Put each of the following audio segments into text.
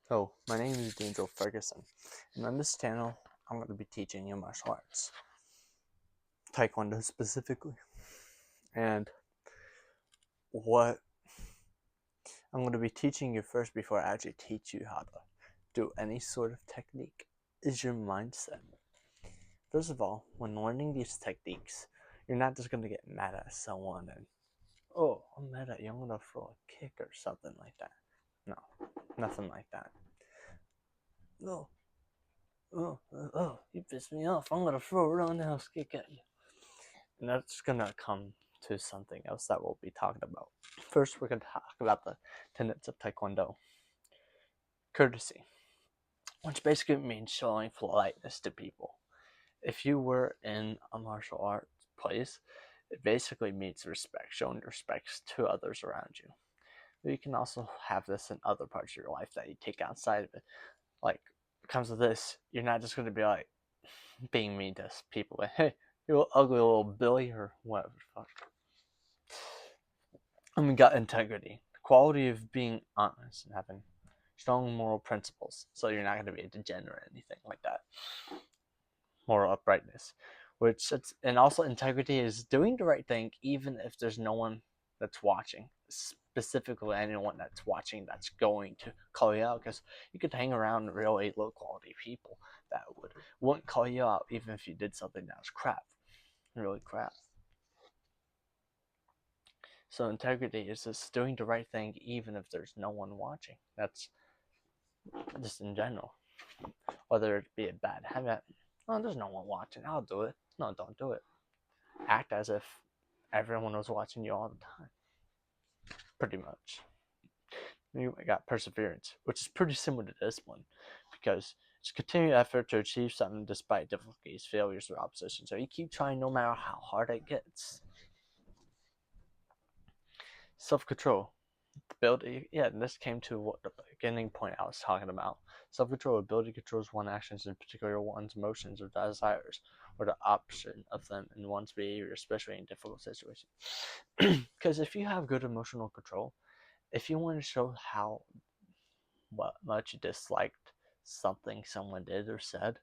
Hello, my name is D'Angelo Ferguson, and on this channel, I'm going to be teaching you martial arts, Taekwondo specifically. And what I'm going to be teaching you first before I actually teach you how to do any sort of technique is your mindset. First of all, when learning these techniques, you're not just going to get mad at someone and, oh, I'm mad at you, I'm going to throw a kick or something like that. No, nothing like that. No, you pissed me off. I'm gonna throw a roundhouse kick at you. And that's gonna come to something else that we'll be talking about. First, we're gonna talk about the tenets of Taekwondo. Courtesy, which basically means showing politeness to people. If you were in a martial arts place, it basically means respect, showing respect to others around you. But you can also have this in other parts of your life that you take outside of it. Like, it comes to this, you're not just gonna be like, being mean to people. Like, hey, you ugly little Billy or whatever. Fuck. And we got integrity, the quality of being honest and having strong moral principles. So you're not going to be a degenerate or anything like that. Moral uprightness, and also integrity is doing the right thing even if there's no one that's watching. Specifically, anyone that's watching that's going to call you out, because you could hang around really low quality people that wouldn't call you out even if you did something that was crap, really crap. So integrity is just doing the right thing even if there's no one watching. That's just in general. Whether it be a bad habit, oh, there's no one watching, I'll do it. No, don't do it. Act as if everyone was watching you all the time. Pretty much. You got perseverance, which is pretty similar to discipline, because it's continued effort to achieve something despite difficulties, failures, or opposition. So you keep trying no matter how hard it gets. Self-control. Ability, yeah, and this came to what the beginning point I was talking about. Self-control, ability controls one's actions, in particular one's emotions or desires, or the option of them in one's behavior, especially in difficult situations. Because if you have good emotional control, if you want to show how much you disliked something someone did or said,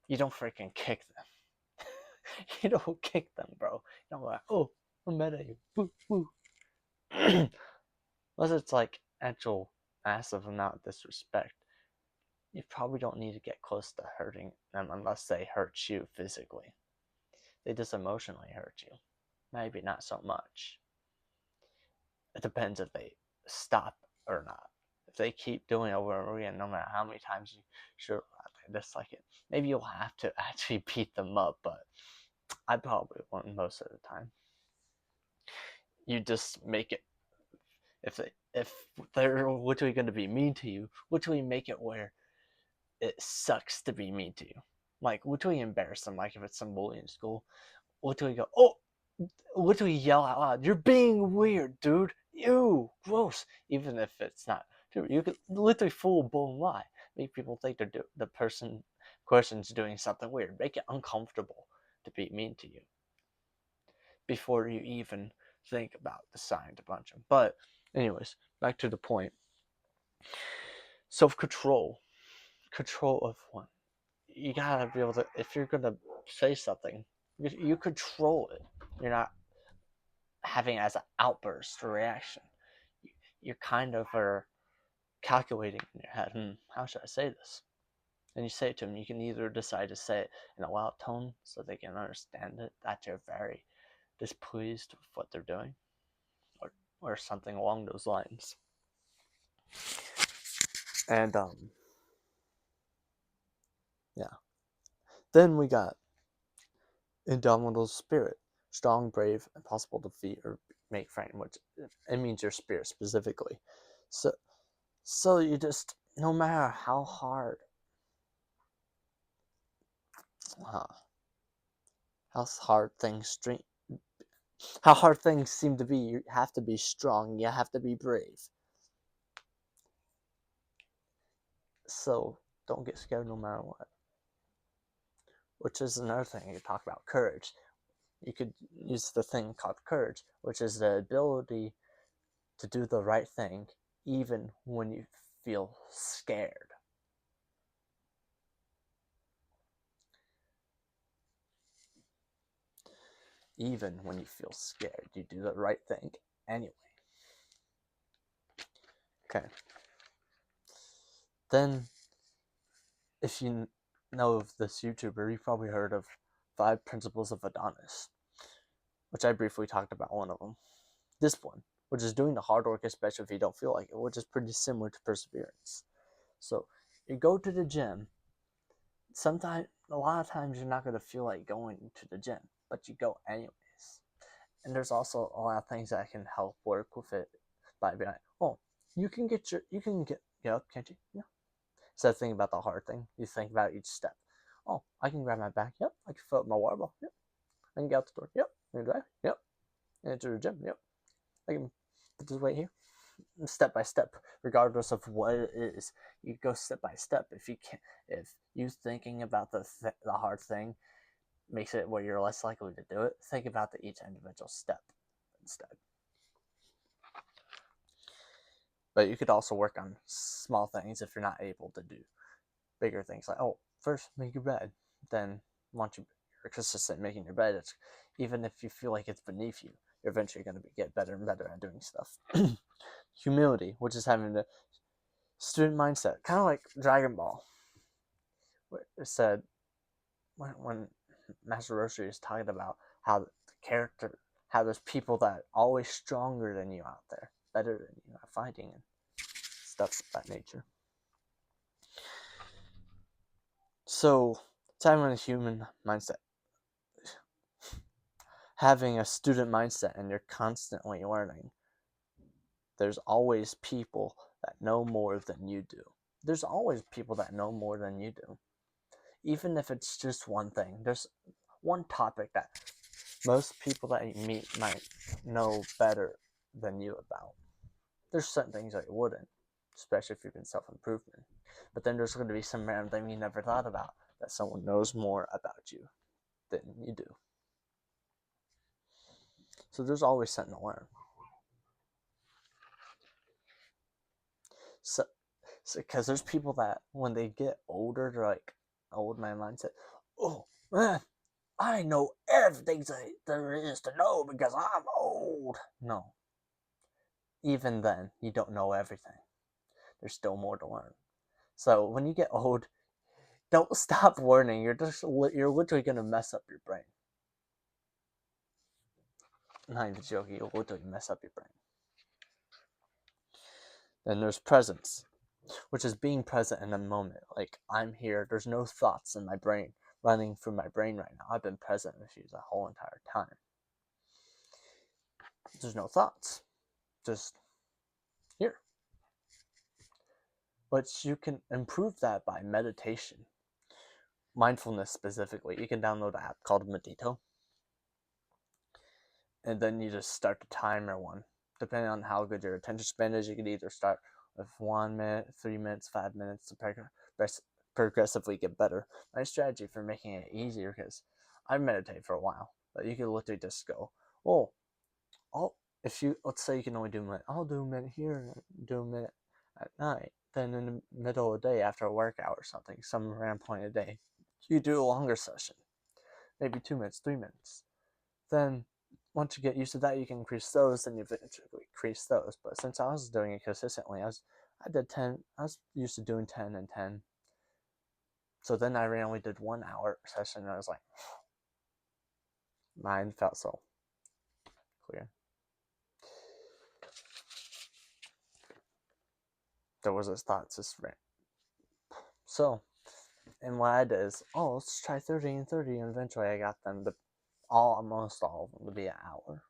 you don't freaking kick them. You don't kick them, bro. You don't like, oh, I'm mad at you. Woo, woo. Unless it's like actual massive amount of disrespect, you probably don't need to get close to hurting them unless they hurt you physically. They just emotionally hurt you. Maybe not so much. It depends if they stop or not. If they keep doing it over and over again, no matter how many times you sure they dislike it, maybe you'll have to actually beat them up, but I probably won't most of the time. You just make it, if they're literally going to be mean to you, literally make it where it sucks to be mean to you. Like, literally embarrass them. Like, if it's some bully in school, literally go, oh, literally yell out loud, you're being weird, dude. Ew, gross. Even if it's not true, you could literally full blown lie. Make people think the person's doing something weird. Make it uncomfortable to be mean to you before you even think about deciding to punch them. But, anyways, back to the point. Self control. Control of one. You gotta be able to, if you're gonna say something, you control it. You're not having it as an outburst or reaction. You're kind of calculating in your head, how should I say this? And you say it to them. You can either decide to say it in a loud tone so they can understand it, that you're very displeased with what they're doing, or something along those lines. And yeah. Then we got indomitable spirit, strong, brave, impossible to defeat or make frightened, which it means your spirit specifically. So you just, no matter how hard, how hard things how hard things seem to be, you have to be strong. You have to be brave. So don't get scared no matter what. Which is another thing you talk about, courage. You could use the thing called courage, which is the ability to do the right thing even when you feel scared. Even when you feel scared, you do the right thing anyway. Okay. Then, if you know of this YouTuber, you've probably heard of 5 Principles of Adonis, which I briefly talked about one of them. This one, which is doing the hard work, especially if you don't feel like it, which is pretty similar to perseverance. So, you go to the gym. Sometimes, a lot of times, you're not going to feel like going to the gym, but you go anyways. And there's also a lot of things that can help work with it by being like, oh, you can get up, can't you? Yeah. Instead of thinking about the hard thing, you think about each step. Oh, I can grab my bag. Yep. I can fill up my water bottle. Yep. I can get out the door. Yep. I can drive. Yep. And enter the gym. Yep. I can put this weight here. Step by step, regardless of what it is, you go step by step. If you thinking about the hard thing makes it where you're less likely to do it, think about each individual step instead. But you could also work on small things if you're not able to do bigger things. Like, oh, first make your bed. Then once you're consistent making your bed, even if you feel like it's beneath you, you're eventually going to get better and better at doing stuff. Humility, which is having the student mindset, kind of like Dragon Ball. It said when Master Roshi is talking about how how there's people that are always stronger than you out there, better than you at fighting and stuff of that nature. So, having a human mindset, having a student mindset, and you're constantly learning. There's always people that know more than you do. There's always people that know more than you do. Even if it's just one thing, there's one topic that most people that you meet might know better than you about. There's certain things that you wouldn't, especially if you've been self-improvement. But then there's going to be some random thing you never thought about that someone knows more about you than you do. So there's always something to learn. So because there's people that when they get older, they're like old man mindset. Oh man, I know everything there is to know because I'm old. No. Even then, you don't know everything. There's still more to learn. So when you get old, don't stop learning. You're literally gonna mess up your brain. Not even joking. You'll literally mess up your brain. Then there's presence, which is being present in the moment. Like, I'm here. There's no thoughts in my brain running through my brain right now. I've been present with you the whole entire time. There's no thoughts. Just here. But you can improve that by meditation. Mindfulness specifically. You can download an app called Medito. And then you just start the timer one. Depending on how good your attention span is, you can either start with 1 minute, 3 minutes, 5 minutes to progressively get better. My strategy for making it easier, because I meditate for a while, but you can literally just go, oh, let's say you can only do a minute, I'll do a minute here, do a minute at night. Then in the middle of the day after a workout or something, some random point of the day, you do a longer session, maybe 2 minutes, 3 minutes. Then once you get used to that, you can increase those, and you eventually increase those. But since I was doing it consistently, I did 10. I was used to doing 10 and 10. So then I randomly did 1 hour session, and I was like, mine felt so clear. There was this thought just ran. So, and what I did is, let's try 30 and 30, and eventually I got them to almost all of them to be an hour.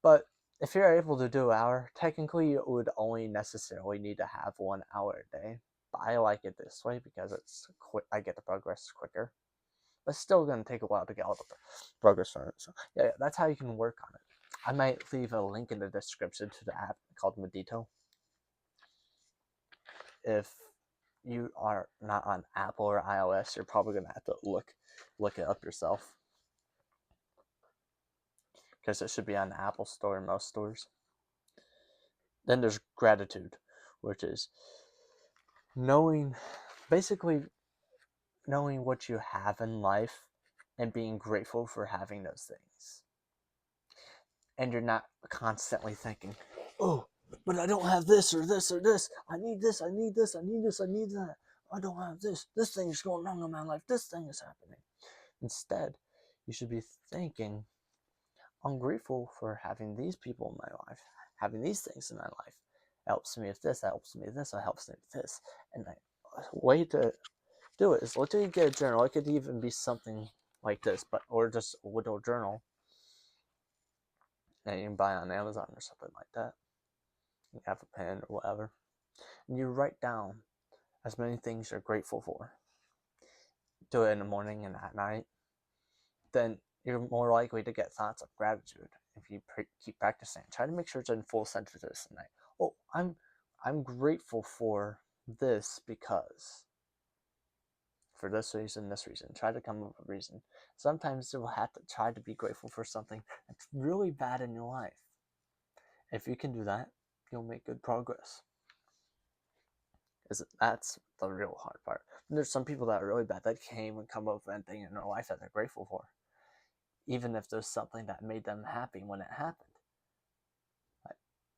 But if you're able to do an hour, technically you would only necessarily need to have 1 hour a day. But I like it this way because it's quick. I get the progress quicker. But it's still going to take a while to get all the progress from it. So yeah, that's how you can work on it. I might leave a link in the description to the app called Medito. If you are not on Apple or iOS, you're probably going to have to look it up yourself. Because it should be on the Apple Store in most stores. Then there's gratitude, which is basically knowing what you have in life and being grateful for having those things. And you're not constantly thinking, oh, but I don't have this or this or this. I need this, I need this, I need this, I need that. I don't have this. This thing is going wrong in my life. This thing is happening. Instead, you should be thinking, I'm grateful for having these people in my life, having these things in my life. It helps me with this, that helps me with this, that helps me with this. And the way to do it is literally get a journal. It could even be something like this, or just a little journal that you can buy on Amazon or something like that. You have a pen or whatever. And you write down as many things you're grateful for. Do it in the morning and at night. Then you're more likely to get thoughts of gratitude if you keep practicing. Try to make sure it's in full sentences tonight. Oh, I'm grateful for this because, for this reason, this reason. Try to come up with a reason. Sometimes you'll have to try to be grateful for something that's really bad in your life. If you can do that, you'll make good progress. That's the real hard part. And there's some people that are really bad that can't even come up with anything in their life that they're grateful for, even if there's something that made them happy when it happened.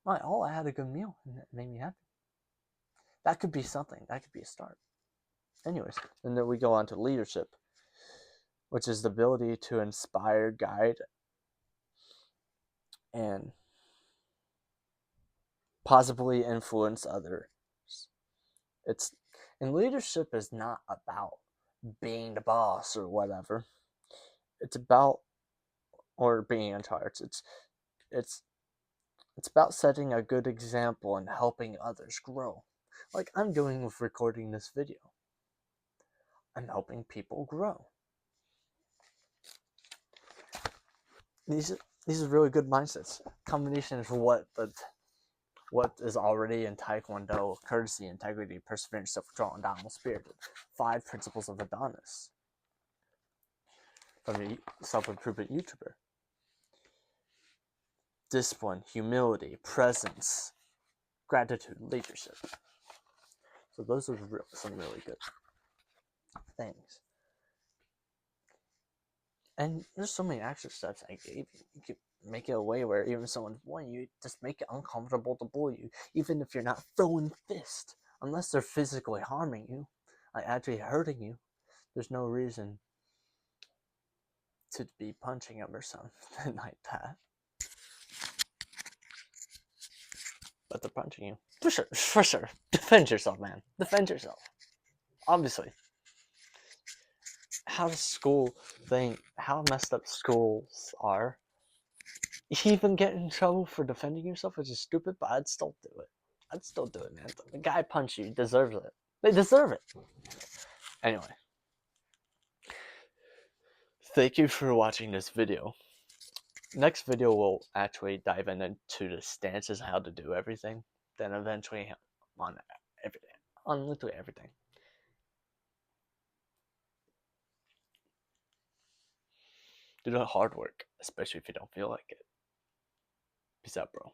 Like, I had a good meal and it made me happy. That could be something. That could be a start. Anyways, and then we go on to leadership, which is the ability to inspire, guide, and positively influence others. And leadership is not about being the boss or whatever. It's about, or being in charge. It's about setting a good example and helping others grow. Like I'm doing with recording this video. I'm helping people grow. These are really good mindsets. Combination of what is already in Taekwondo: courtesy, integrity, perseverance, self-control, and dominant spirit. 5 principles of Adonis from a self-improvement YouTuber. Discipline, humility, presence, gratitude, leadership. So those are some really good things. And there's so many extra steps I gave you. You could make it a way where even someone's bullying you, just make it uncomfortable to bully you, even if you're not throwing fists. Unless they're physically harming you, like actually hurting you, there's no reason to be punching them or something like that. But they're punching you. For sure. Defend yourself, man. Defend yourself. Obviously. How messed up schools are. You even get in trouble for defending yourself, which is stupid, but I'd still do it. Man. The guy punched you, deserves it. They deserve it. Anyway. Thank you for watching this video. Next video will actually dive into the stances, how to do everything. Then eventually on everything. On literally everything. Do the hard work, especially if you don't feel like it. Peace out, bro.